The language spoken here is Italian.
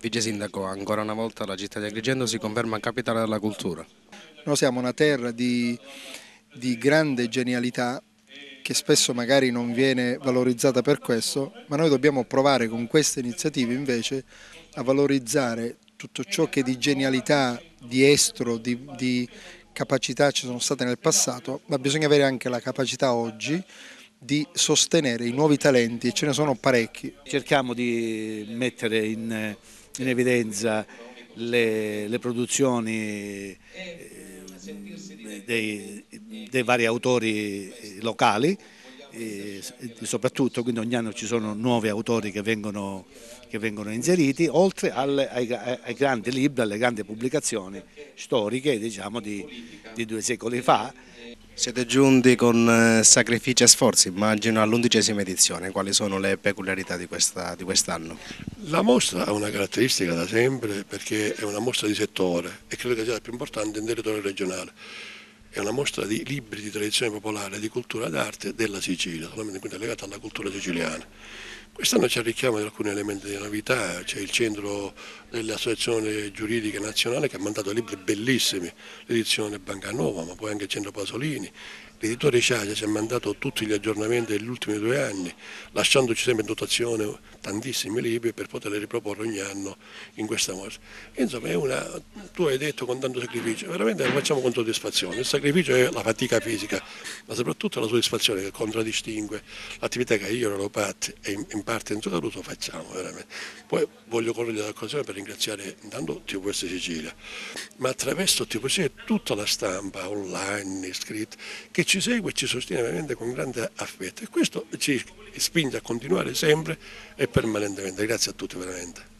Vice Sindaco, ancora una volta la città di Agrigento si conferma capitale della cultura. Noi siamo una terra di grande genialità che spesso magari non viene valorizzata per questo, ma noi dobbiamo provare con queste iniziative invece a valorizzare tutto ciò che di genialità, di estro, di capacità ci sono state nel passato, ma bisogna avere anche la capacità oggi di sostenere i nuovi talenti e ce ne sono parecchi. Cerchiamo di mettere in evidenza le produzioni dei vari autori locali, soprattutto, quindi ogni anno ci sono nuovi autori che vengono inseriti, oltre ai grandi libri, alle grandi pubblicazioni storiche, diciamo, di 2 secoli fa. Siete giunti con sacrifici e sforzi, immagino, all'11ª edizione. Quali sono le peculiarità di quest'anno? La mostra ha una caratteristica da sempre perché è una mostra di settore e credo che sia la più importante in territorio regionale. È una mostra di libri di tradizione popolare, di cultura d'arte della Sicilia, solamente quindi legata alla cultura siciliana. Quest'anno ci arricchiamo di alcuni elementi di novità, c'è il centro delle associazioni giuridiche nazionali che ha mandato libri bellissimi, l'edizione Bancanova, ma poi anche il centro Pasolini. L'editore Ciaglia ci ha mandato tutti gli aggiornamenti degli ultimi 2 anni, lasciandoci sempre in dotazione tantissimi libri per poterli riproporre ogni anno in questa mostra. Insomma, tu hai detto con tanto sacrificio, veramente lo facciamo con soddisfazione. Il sacrificio è la fatica fisica, ma soprattutto la soddisfazione che contraddistingue l'attività che io, Europat e in parte in Caruso facciamo veramente. Poi voglio cogliere l'occasione per ringraziare intanto TVS Sicilia, ma attraverso TVS tutta la stampa online, iscritta, che ci segue e ci sostiene veramente con grande affetto e questo ci spinge a continuare sempre e permanentemente. Grazie a tutti veramente.